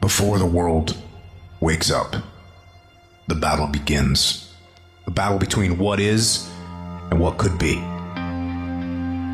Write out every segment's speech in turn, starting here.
Before the world wakes up, the battle begins. The battle between what is and what could be.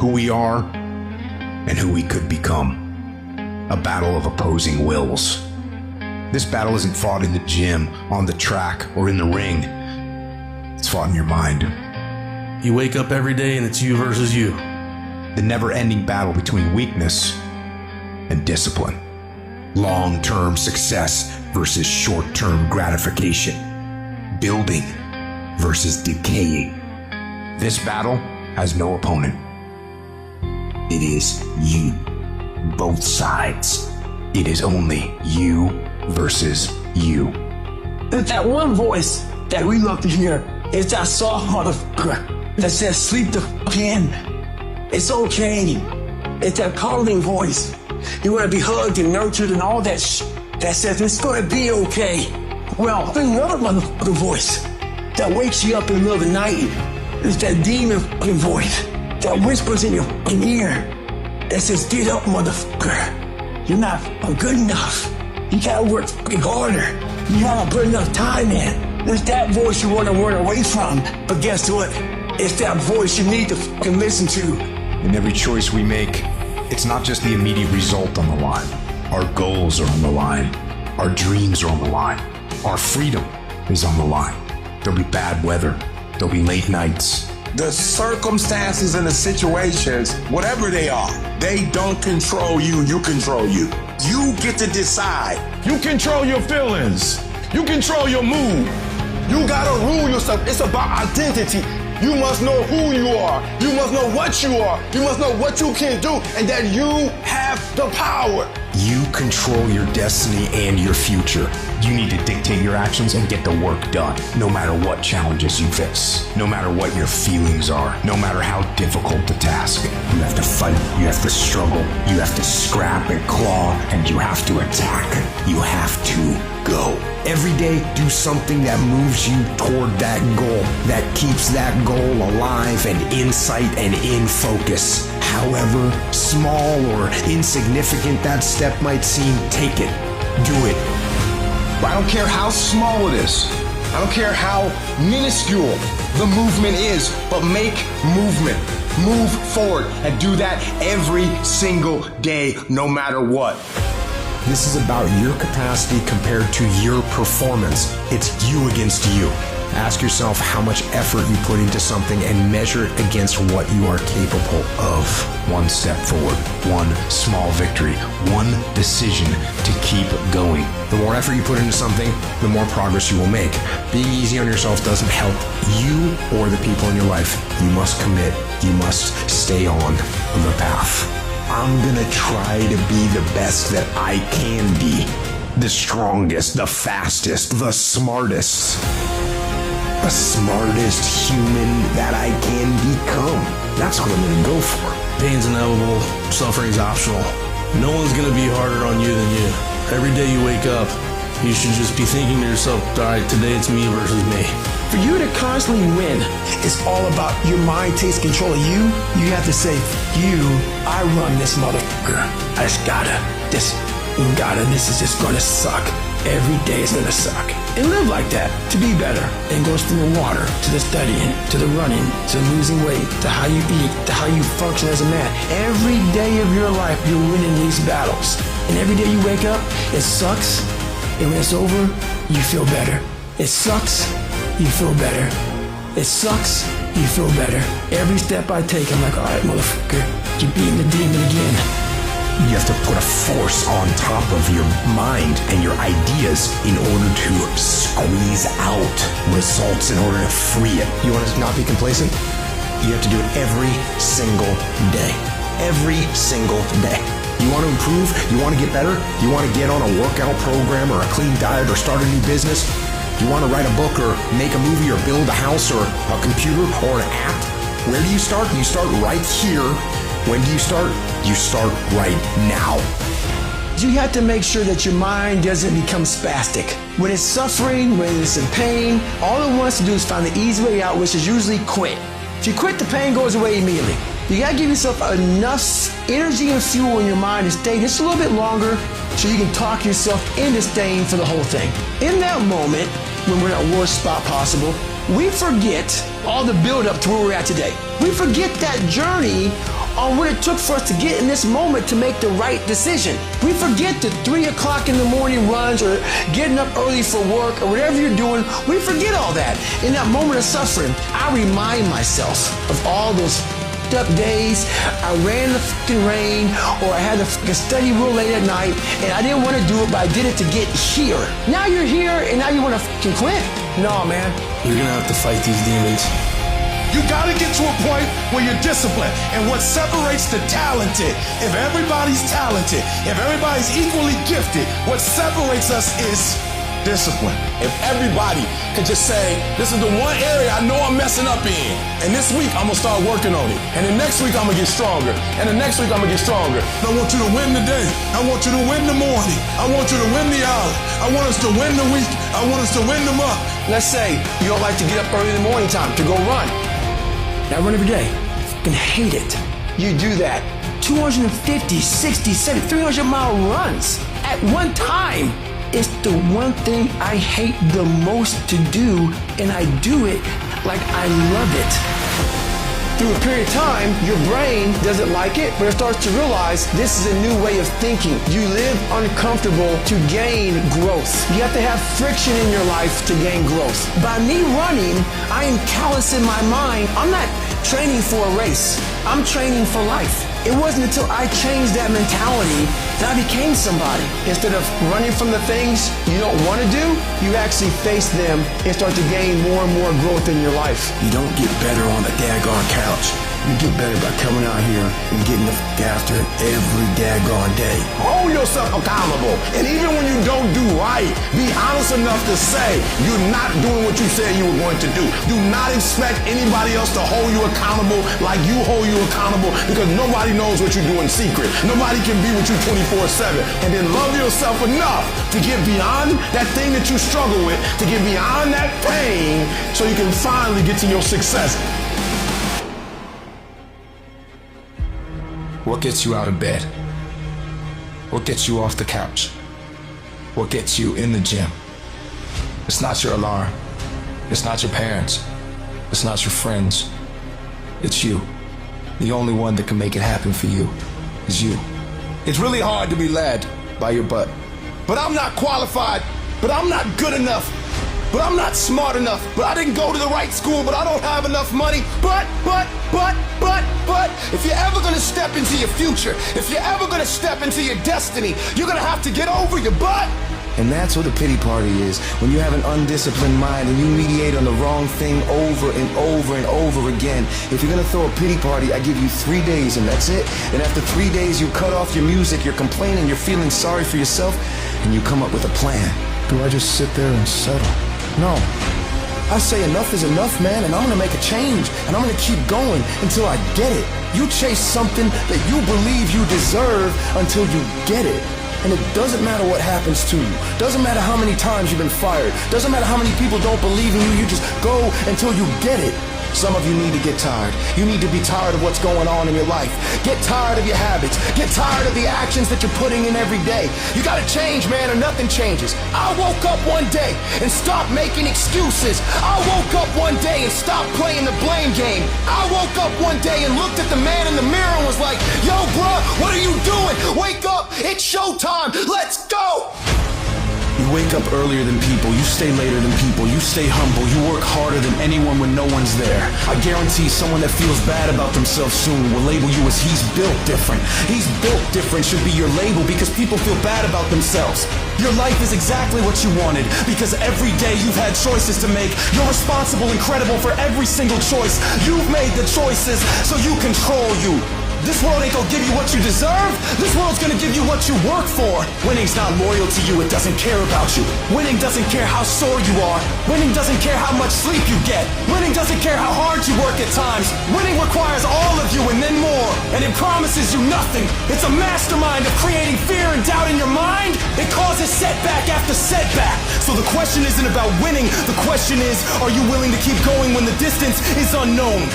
Who we are and who we could become. A battle of opposing wills. This battle isn't fought in the gym, on the track, or in the ring. It's fought in your mind. You wake up every day and it's you versus you. The never-ending battle between weakness and discipline. Long-term success versus short-term gratification. Building versus decaying. This battle has no opponent. It is you. Both sides. It is only you versus you. There's that one voice that we love to hear. It's that soft motherfucker that says, sleep the fuck in. It's okay. It's that calming voice. You want to be hugged and nurtured and all that that says it's going to be okay. Well, there's another motherfucking voice that wakes you up in the middle of the night. It's that demon fucking voice that whispers in your fucking ear that says, get up, motherfucker. You're not good enough. You gotta work fucking harder. You haven't put enough time in. There's that voice you want to run away from. But guess what? It's that voice you need to fucking listen to. In every choice we make, it's not just the immediate result on the line. Our goals are on the line. Our dreams are on the line. Our freedom is on the line. There'll be bad weather. There'll be late nights. The circumstances and the situations, whatever they are, they don't control you, you control you. You get to decide. You control your feelings. You control your mood. You gotta rule yourself. It's about identity. You must know who you are. You must know what you are. You must know what you can do and that you have the power. You control your destiny and your future. You need to dictate your actions and get the work done, no matter what challenges you face, no matter what your feelings are, no matter how difficult the task. You have to fight, you have to struggle, you have to scrap and claw, and you have to attack. You have to go. Every day, do something that moves you toward that goal, that keeps that goal alive and in sight and in focus. However small or insignificant that step might seem, take it. Do it. I don't care how small it is. I don't care how minuscule the movement is, but make movement. Move forward and do that every single day, no matter what. This is about your capacity compared to your performance. It's you against you. Ask yourself how much effort you put into something and measure it against what you are capable of. One step forward, one small victory, one decision to keep going. The more effort you put into something, the more progress you will make. Being easy on yourself doesn't help you or the people in your life. You must commit. You must stay on the path. I'm gonna try to be the best that I can be. The strongest, the fastest, the smartest. The smartest human that I can become. That's what I'm gonna go for. Pain's inevitable, suffering's optional. No one's gonna be harder on you than you. Every day you wake up, you should just be thinking to yourself, all right, today it's me versus me. For you to constantly win, it's all about your mind takes control of you. You have to say, you, I run this motherfucker. I just gotta, this is just gonna suck. Every day is gonna suck. And live like that, to be better. And goes from the water, to the studying, to the running, to losing weight, to how you eat, to how you function as a man. Every day of your life, you're winning these battles. And every day you wake up, it sucks. And when it's over, you feel better. It sucks, you feel better. It sucks, you feel better. Every step I take, I'm like, all right, motherfucker, you're beating the demon again. You have to put a force on top of your mind and your ideas in order to squeeze out results, in order to free it. You want to not be complacent? You have to do it every single day. Every single day. You want to improve? You want to get better? You want to get on a workout program or a clean diet or start a new business? You want to write a book or make a movie or build a house or a computer or an app? Where do you start? You start right here. When do you start? You start right now. You have to make sure that your mind doesn't become spastic. When it's suffering, when it's in pain, all it wants to do is find the easy way out, which is usually quit. If you quit, the pain goes away immediately. You gotta give yourself enough energy and fuel in your mind to stay just a little bit longer so you can talk yourself into staying for the whole thing. In that moment, when we're in our worst spot possible, we forget all the build up to where we're at today. We forget that journey on what it took for us to get in this moment to make the right decision. We forget the 3 o'clock in the morning runs or getting up early for work or whatever you're doing. We forget all that. In that moment of suffering, I remind myself of all those up days, I ran in the fucking rain, or I had to study real late at night, and I didn't want to do it, but I did it to get here. Now you're here, and now you want to fucking quit? No, man. You're gonna have to fight these demons. You gotta get to a point where you're disciplined. And what separates the talented, if everybody's talented, if everybody's equally gifted, what separates us is discipline. If everybody could just say, this is the one area I know I'm messing up in, and this week I'm gonna start working on it, and the next week I'm gonna get stronger, and the next week I'm gonna get stronger. I want you to win the day. I want you to win the morning. I want you to win the hour. I want us to win the week. I want us to win the month. Let's say you don't like to get up early in the morning time to go run. I run every day. Fucking hate it. You do that 250, 60, 70, 300-mile runs at one time. It's the one thing I hate the most to do, and I do it like I love it. Through a period of time, your brain doesn't like it, but it starts to realize this is a new way of thinking. You live uncomfortable to gain growth. You have to have friction in your life to gain growth. By me running, I am callous in my mind. I'm not training for a race. I'm training for life. It wasn't until I changed that mentality that I became somebody. Instead of running from the things you don't want to do, you actually face them and start to gain more and more growth in your life. You don't get better on a daggone couch. You get better by coming out here and getting the after it every daggone day. Hold yourself accountable. And even when you don't do right, be honest enough to say you're not doing what you said you were going to do. Do not expect anybody else to hold you accountable like you hold you accountable, because nobody knows what you do in secret. Nobody can be with you 24/7. And then love yourself enough to get beyond that thing that you struggle with, to get beyond that pain so you can finally get to your success. What gets you out of bed? What gets you off the couch? What gets you in the gym? It's not your alarm. It's not your parents. It's not your friends. It's you. The only one that can make it happen for you is you. It's really hard to be led by your butt. But I'm not qualified. But I'm not good enough. But I'm not smart enough. But I didn't go to the right school. But I don't have enough money. But, if you're ever gonna step into your future, if you're ever gonna step into your destiny, you're gonna have to get over your butt. And that's what a pity party is. When you have an undisciplined mind and you mediate on the wrong thing over and over and over again. If you're gonna throw a pity party, I give you 3 days and that's it. And after 3 days, you cut off your music, you're complaining, you're feeling sorry for yourself, and you come up with a plan. Do I just sit there and settle? No. I say enough is enough, man, and I'm gonna make a change, and I'm gonna keep going until I get it. You chase something that you believe you deserve until you get it. And it doesn't matter what happens to you. Doesn't matter how many times you've been fired. Doesn't matter how many people don't believe in you. You just go until you get it. Some of you need to get tired. You need to be tired of what's going on in your life. Get tired of your habits. Get tired of the actions that you're putting in every day. You gotta change, man, or nothing changes. I woke up one day and stopped making excuses. I woke up one day and stopped playing the blame game. I woke up one day and looked at the man in the mirror and was like, yo, bruh, what are you doing? Wake up, it's showtime, let's go! You wake up earlier than people, you stay later than people, you stay humble, you work harder than anyone when no one's there. I guarantee someone that feels bad about themselves soon will label you as he's built different. He's built different should be your label because people feel bad about themselves. Your life is exactly what you wanted because every day you've had choices to make. You're responsible and credible for every single choice. You've made the choices so you control you. This world ain't gonna give you what you deserve. This world's gonna give you what you work for. Winning's not loyal to you, it doesn't care about you. Winning doesn't care how sore you are. Winning doesn't care how much sleep you get. Winning doesn't care how hard you work at times. Winning requires all of you and then more. And it promises you nothing. It's a mastermind of creating fear and doubt in your mind. It causes setback after setback. So the question isn't about winning. The question is, are you willing to keep going when the distance is unknown?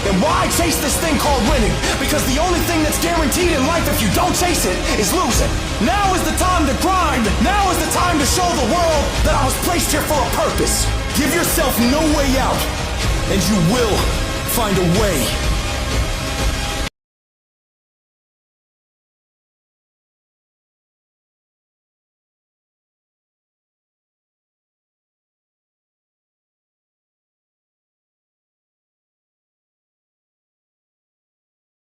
And why chase this thing called winning? Because the only thing that's guaranteed in life if you don't chase it is losing. Now is the time to grind. Now is the time to show the world that I was placed here for a purpose. Give yourself no way out, and you will find a way.